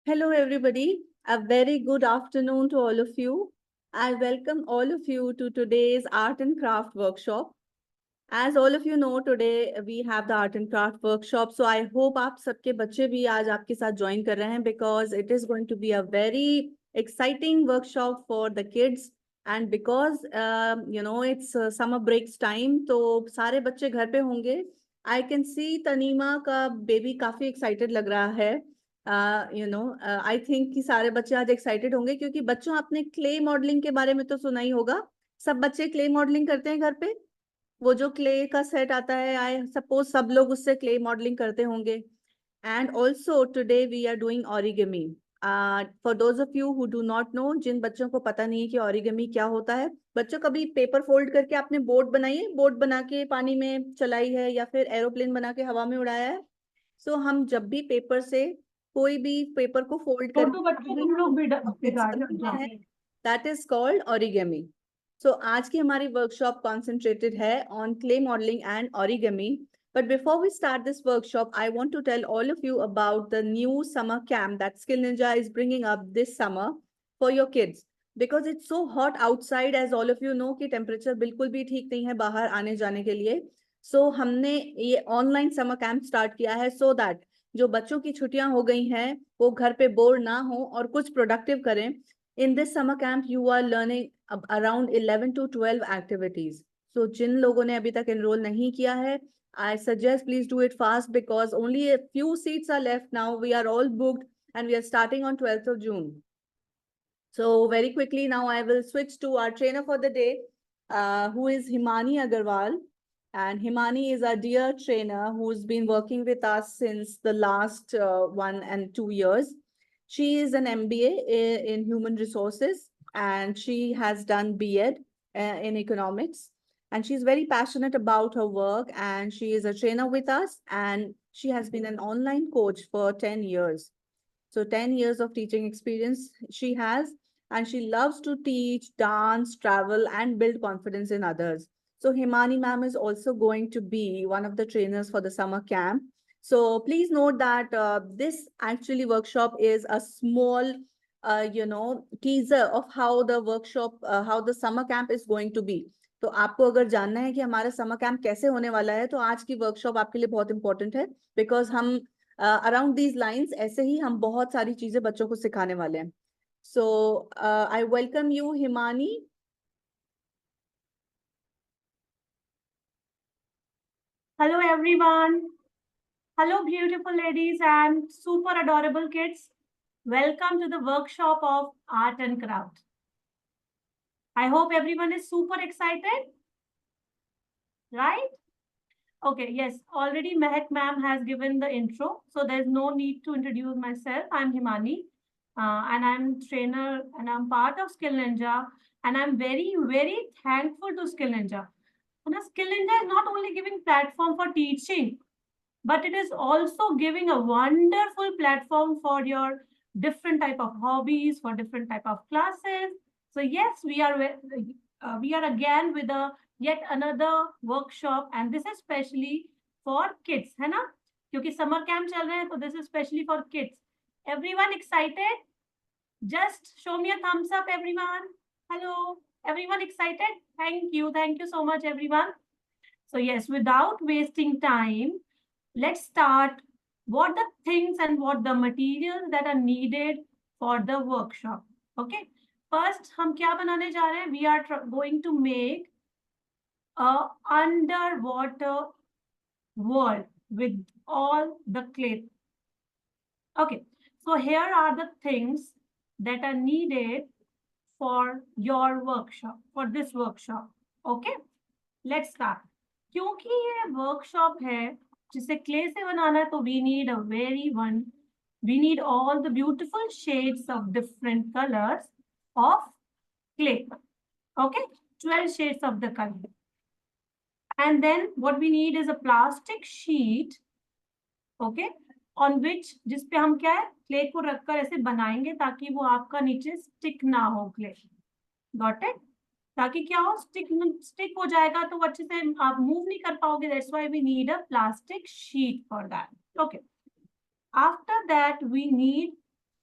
Hello, everybody. A very good afternoon to all of you. I welcome all of you to today's art and craft workshop. As all of you know, today we have the art and craft workshop. So I hope आप सबके बच्चे भी आज आपके साथ join कर रहे हैं because it is going to be a very exciting workshop for the kids. And because it's summer breaks time, तो सारे बच्चे घर पे होंगे. I can see तनीमा का बेबी काफी excited लग रहा है. आई थिंक कि सारे बच्चे आज एक्साइटेड होंगे क्योंकि बच्चों आपने क्ले मॉडलिंग के बारे में तो सुना ही होगा. सब बच्चे क्ले मॉडलिंग करते हैं घर पे. वो जो क्ले का सेट आता है, आई सपोज सब लोग उससे क्ले मॉडलिंग करते होंगे. And also today we are doing origami. For those of you who do not know, जिन बच्चों को पता नहीं है कि ऑरिगेमी क्या होता है, बच्चों कभी पेपर फोल्ड करके आपने बोट बनाई है, बोट बना के पानी में चलाई है या फिर एरोप्लेन बना के हवा में उड़ाया है. सो हम जब भी पेपर से कोई भी पेपर को फोल्ड छोटू बच्चों तुम लोग भी करके, दैट इज कॉल्ड ऑरिगेमी. सो आज की हमारी वर्कशॉप कॉन्सेंट्रेटेड है on clay modelling and origami. But before we start this workshop, I want to tell all of you about the new summer camp that Skill Ninja is bringing up this summer for your kids. Because it's so hot outside, as all of you know, कि temperature बिल्कुल भी ठीक नहीं है बाहर आने जाने के लिए. So हमने ये ऑनलाइन समर कैंप स्टार्ट किया है so that जो बच्चों की छुट्टियां हो गई हैं वो घर पे बोर ना हो और कुछ प्रोडक्टिव करें. In this summer camp, you are learning around 11 to 12 activities. So जिन लोगों ने अभी तक enroll नहीं किया है, I suggest please do it fast because only a few seats are left now. We are all booked and we are starting on 12th of June. So very quickly now I will switch to our trainer for the day, who is Himani Agarwal. And Himani is our dear trainer who's been working with us since the last 1 and 2 years. She is an MBA in human resources and she has done B.Ed in economics. And she's very passionate about her work and she is a trainer with us and she has been an online coach for 10 years. So 10 years of teaching experience she has, and she loves to teach, dance, travel, and build confidence in others. So Himani ma'am is also going to be one of the trainers for the summer camp. So please note that this actually workshop is a small, teaser of how the workshop, how the summer camp is going to be. तो आपको अगर जानना है कि हमारा summer camp कैसे होने वाला है तो आज की वर्कशॉप आपके लिए बहुत इंपॉर्टेंट है बिकॉज हम अराउंड दीज लाइंस ऐसे ही हम बहुत सारी चीजें बच्चों को सिखाने वाले हैं. So I welcome you Himani. Hello everyone. Hello beautiful ladies and super adorable kids. Welcome to the workshop of art and craft. I hope everyone is super excited. Right? Okay, yes, already Mehak ma'am has given the intro, so there's no need to introduce myself. I'm Himani, and I'm trainer and I'm part of Skill Ninja, and I'm very, very thankful to Skill Ninja. And Skill Ninja is not only giving platform for teaching, but it is also giving a wonderful platform for your different type of hobbies, for different type of classes. So yes, we are again with a yet another workshop, and this is specially for kids, है ना? क्योंकि summer camp चल रहे हैं, तो this is specially for kids. Everyone excited? Just show me a thumbs up, everyone. Hello, everyone excited? Thank you so much, everyone. So yes, without wasting time, let's start what the things and what the materials that are needed for the workshop. Okay. First, हम क्या बनाने जा रहे हैं? We are going to make a underwater world with all the clay. Okay. So here are the things that are needed for your workshop, for this workshop. Okay. Let's start. क्योंकि ये workshop है जिसे clay से बनाना है तो we need all the beautiful shades of different colors of clay. Okay, 12 shades of the color. And then what we need is a plastic sheet, okay, on which जिस पे हम क्या है क्ले को रखकर ऐसे बनाएंगे ताकि वो आपका नीचे स्टिक ना हो क्ले. Got it? ताकि क्या हो स्टिक हो जाएगा तो अच्छे से आप मूव नहीं कर पाओगे. That's why we need a plastic sheet for that. Okay. After that we need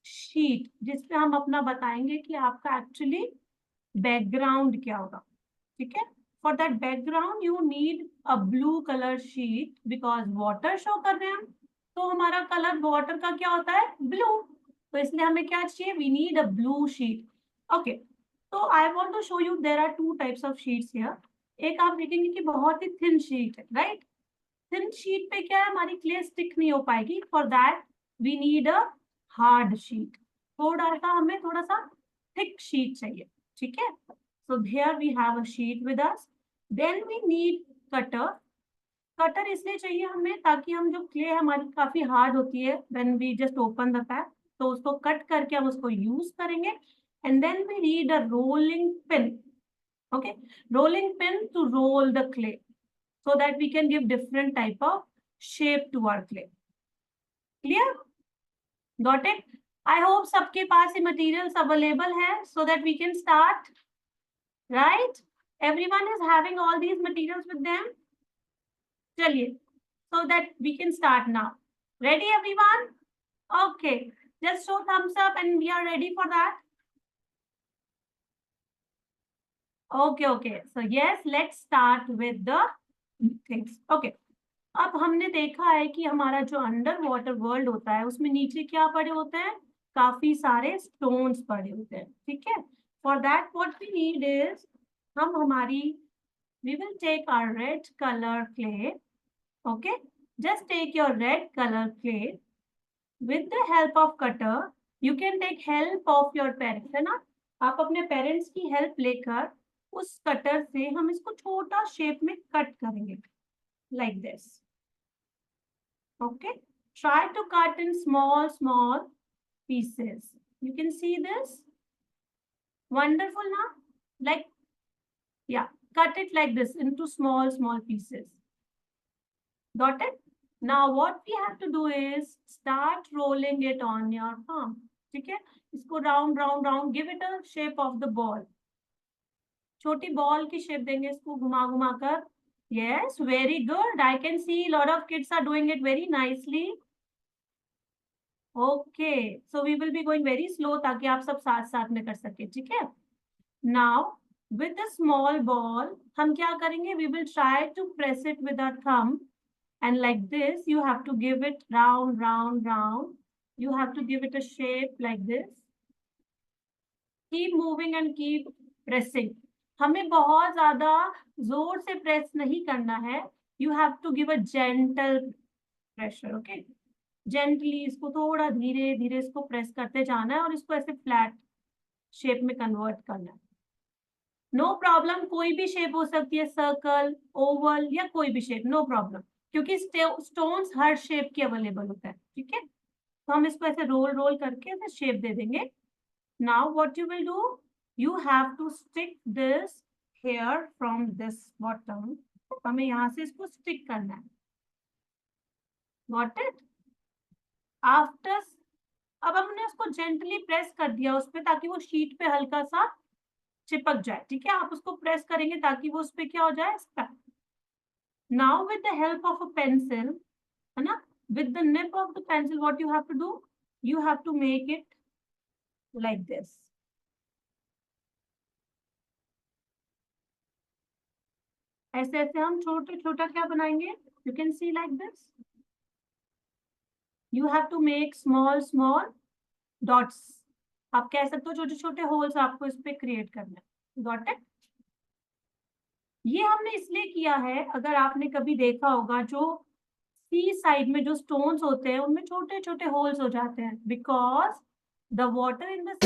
sheet जिसपे हम अपना बताएंगे कि आपका एक्चुअली बैकग्राउंड क्या होगा, ठीक है। For that background you need a blue colour sheet, because water show कर रहे हैं हम, तो हमारा कलर वाटर का क्या होता है, ब्लू, तो इसलिए हमें क्या चाहिए, we need a blue sheet. Okay, तो I want to show you there are two types of sheets here. एक आप देखेंगे कि बहुत ही थिन शीट है, राइट। थिन शीट पे क्या है, हमारी क्ले स्टिक नहीं हो पाएगी, for that we need a hard sheet, हमें थोड़ा सा थिक शीट चाहिए, ठीक है। So here we have a sheet with us. Then we need cutter. Cutter इसलिए चाहिए हमें ताकि हम जो क्ले हमारी काफी हार्ड होती है, when we just open the pack, तो उसको कट करके हम उसको यूज करेंगे। And then we need a rolling pin. Okay, rolling pin to roll the clay so that we can give different type of shape to our clay. Clear? Got it? I hope सबके पास ये materials available है so that we can start. Right? Everyone is having all these materials with them. Chaliye, so that we can start now. Ready, everyone? Okay. Just show thumbs up and we are ready for that. Okay, okay. So yes, let's start with the things. Okay. अब हमने देखा है कि हमारा जो under water world होता है उसमें नीचे क्या पड़े होते हैं, काफी सारे स्टोन्स पड़े होते हैं, ठीक है। For that what we need is, हम हमारी we will take our red color clay. Okay, just take your red color clay with the help of cutter. You can take help of your parents, है ना, आप अपने parents की help लेकर उस cutter से हम इसको छोटा शेप में कट करेंगे, like this. Okay, try to cut in small pieces. You can see this. Wonderful now, like, yeah, cut it like this into small pieces. Got it? Now what we have to do is start rolling it on your palm. ठीक है, इसको round, give it a shape of the ball. छोटी ball की shape देंगे इसको घुमा कर. Yes, very good. I can see a lot of kids are doing it very nicely. Okay, so we will be going very slow ताकि आप सब साथ में कर सके, ठीक है। Now with the small ball हम क्या करेंगे, we will try to press it with our thumb, and like this you have to give it round. You have to give it a shape like this. Keep moving and keep pressing. हमें बहुत ज्यादा जोर से press नहीं करना है, you have to give a gentle pressure. Okay, gently इसको थोड़ा धीरे इसको प्रेस करते जाना है और इसको ऐसे फ्लैट शेप में कन्वर्ट करना है. नो प्रॉब्लम, कोई भी शेप हो सकती है, सर्कल, ओवल या कोई भी शेप, नो प्रॉब्लम, क्योंकि स्टोन्स हर शेप के अवेलेबल होता है, ठीक है। तो हम इसको ऐसे रोल करके ऐसे शेप दे देंगे. Now what you will do, you have to stick this here from this bottom. हमें यहाँ से इसको स्टिक करना है. Got it? After, अब हमने उसको gently प्रेस कर दिया उस पे ताकि वो शीट पे हल्का सा चिपक जाए, ठीक है। आप उसको प्रेस करेंगे ताकि वो उस पे क्या हो जाए, stuck. Now with the help of a pencil, है ना, with the nib of the pencil, what you have to do, you have to make it like this. ऐसे हम छोटा क्या बनाएंगे, you can see like this. You have to make small dots. आप कह सकते हो छोटे होल्स आपको इस पे क्रिएट करना है. Got it? ये हमने इसलिए किया है, अगर आपने कभी देखा होगा जो सी साइड में जो स्टोन्स होते हैं उनमें छोटे होल्स हो जाते हैं, because the water in the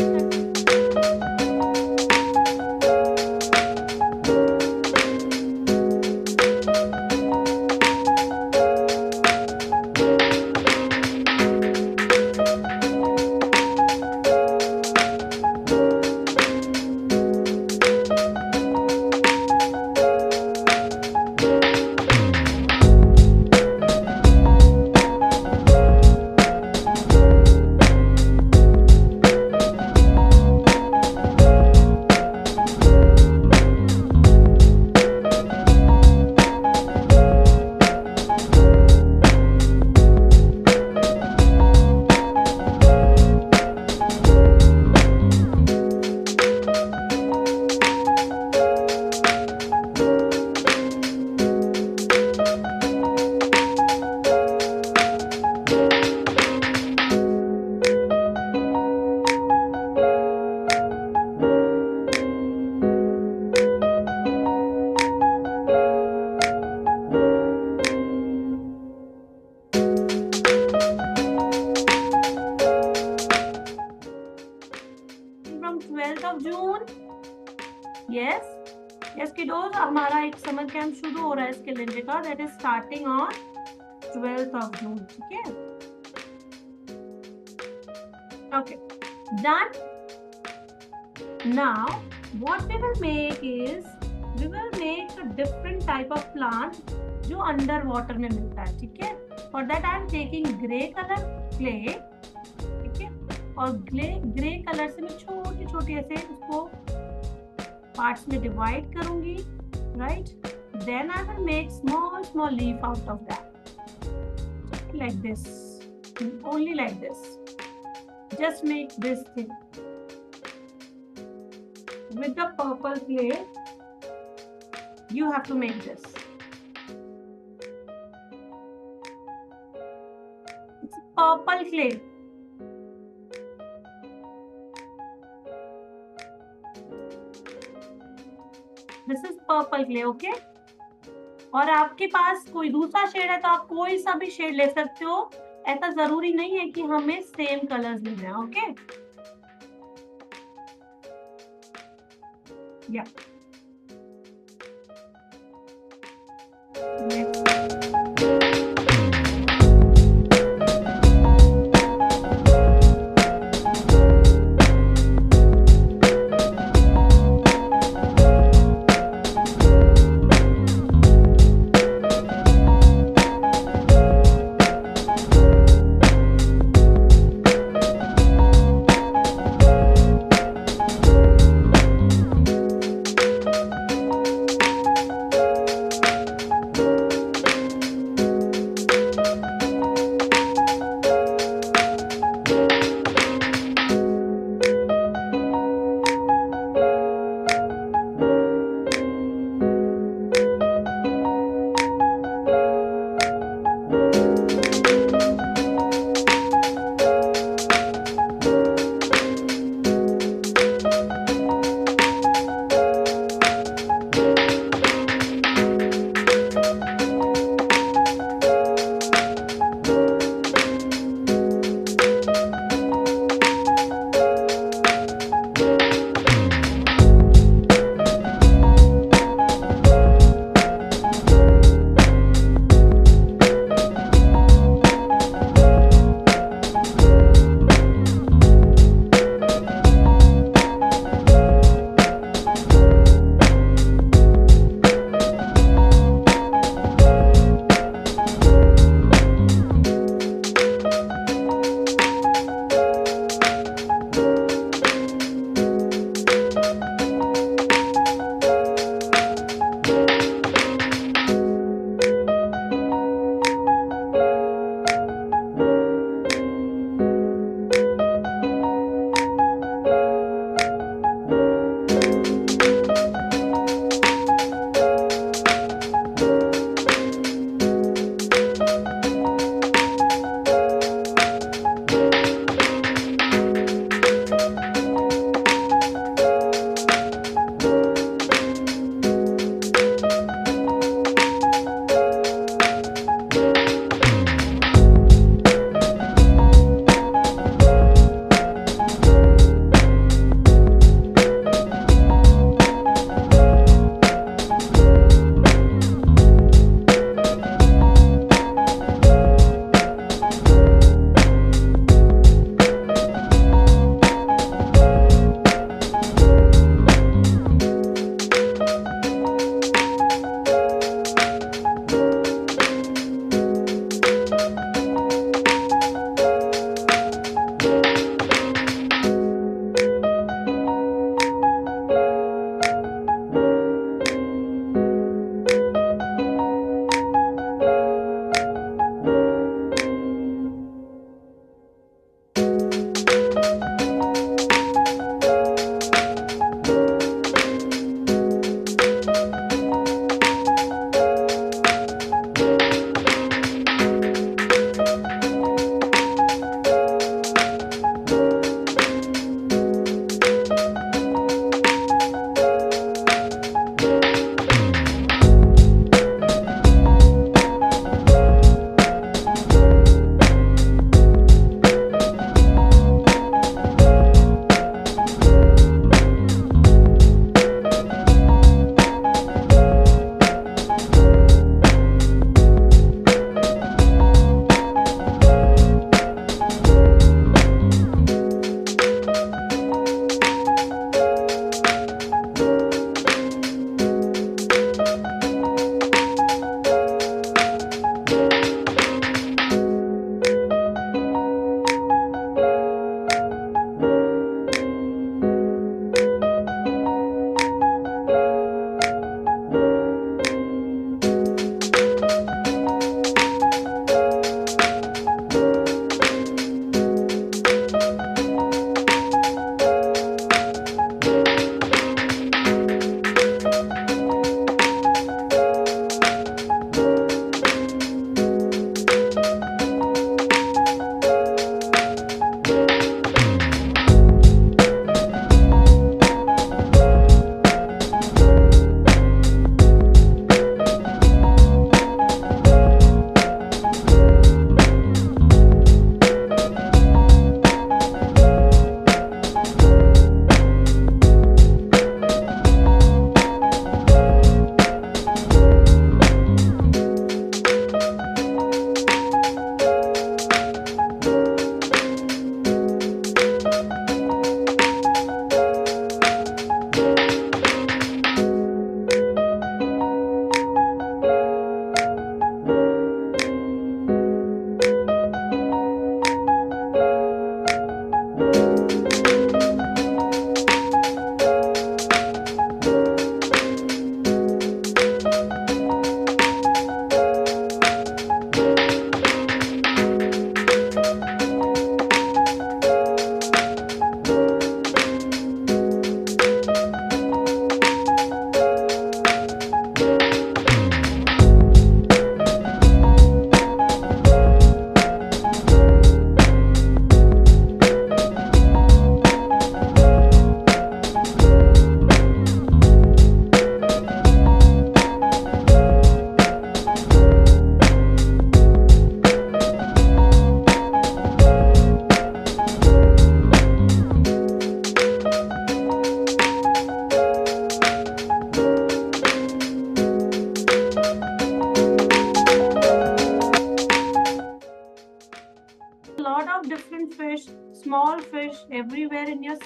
Yes. Yes, kiddos, हमारा एक समर कैंप शुरू हो रहा है इसके लिए का, that is starting on 12th of June. ठीक है? Okay. Done. Now, what we will make is we will make a different type of plant जो अंडर वाटर में मिलता है. ठीक है? For that I am taking grey color clay. ठीक है? और ग्रे कलर से मैं छोटी छोटी ऐसे उसको पार्ट्स में डिवाइड करूंगी. Right? Then I will make small leaf out of that. Like this. Only like this. Just make this thing. With the purple clay, you have to make this. It's purple clay. This is purple clay, okay? और आपके पास कोई दूसरा shade है तो आप कोई सा भी शेड ले सकते हो. ऐसा जरूरी नहीं है कि हमें सेम कलर्स लेना है. ओके? या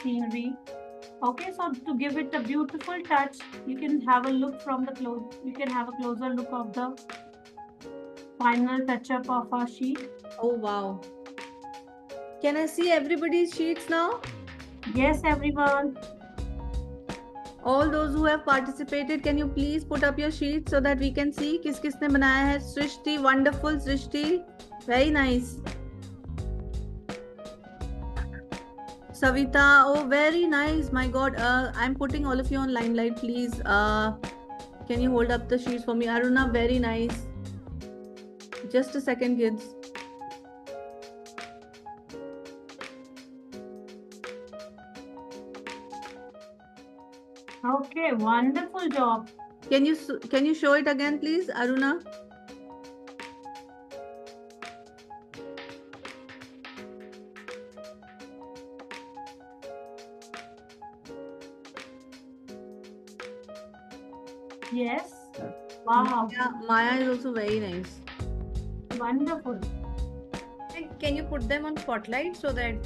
scenery. Okay, so to give it a beautiful touch, you can have a look from the close. You can have a closer look of the final touch-up of our sheet. Oh, wow. Can I see everybody's sheets now? Yes, everyone. All those who have participated, can you please put up your sheets so that we can see किस किसने बनाया है? Srishti, wonderful Srishti, very nice. Savita, oh very nice. My God, I'm putting all of you on limelight. Please, can you hold up the sheets for me? Aruna, very nice. Just a second, kids. Okay, wonderful job. Can you show it again, please, Aruna? Yes. Wow. Yeah, Maya is also very nice. Wonderful. Can you put them on spotlight so that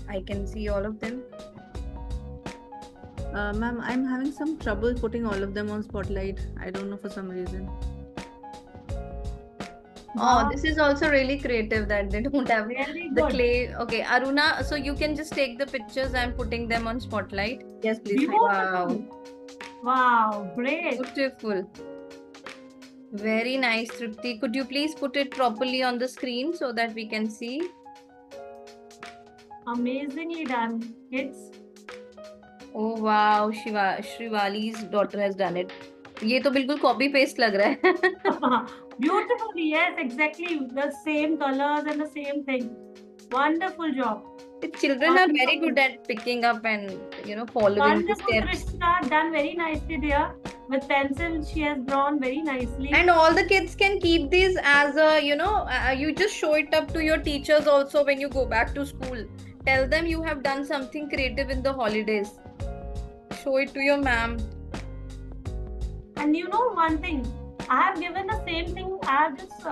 I can see all of them? Ma'am, I'm having some trouble putting all of them on spotlight. I don't know for some reason. Oh, this is also really creative that they don't have Really the good. clay. Okay, Aruna, so you can just take the pictures and putting them on spotlight. Yes, please. Beautiful. Wow. Wow, great. Beautiful. Very nice, Tripti. Could you please put it properly on the screen so that we can see? Amazingly done, kids. Oh wow, Shrivali's daughter has done it. ये तो बिल्कुल copy paste लग रहा है. Beautifully, yes, exactly. The same colors and the same thing. Wonderful job. The children are very good at picking up and following the Wonderful, steps. Krishna. Done very nicely there. With pencil, she has drawn very nicely. And all the kids can keep these as a, you just show it up to your teachers also when you go back to school. Tell them you have done something creative in the holidays. Show it to your ma'am. And you know one thing, I have given the same thing. I have just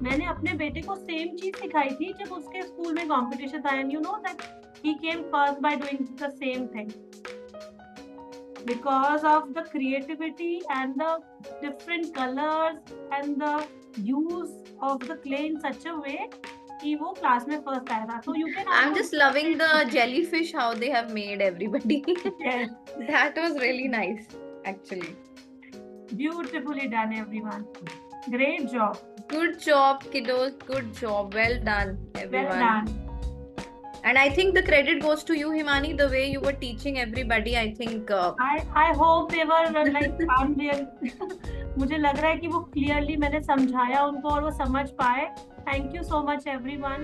मैंने अपने बेटे को same चीज सिखाई थी जब उसके school में competition था, and you know that he came first by doing the same thing because of the creativity and the different colors and the use of the clay in such a way कि वो class में first आया था. So you can. I'm also just loving the jellyfish how they have made everybody. Yes. That was really nice, actually. Beautifully done, everyone. Great job. Good job, kiddos. Good job. Well done, everyone. Well done. And I think the credit goes to you, Himani, the way you were teaching everybody. I think. I hope they were like unreal. मुझे लग रहा है कि वो clearly मैंने समझाया उनको और वो समझ पाए. Thank you so much, everyone.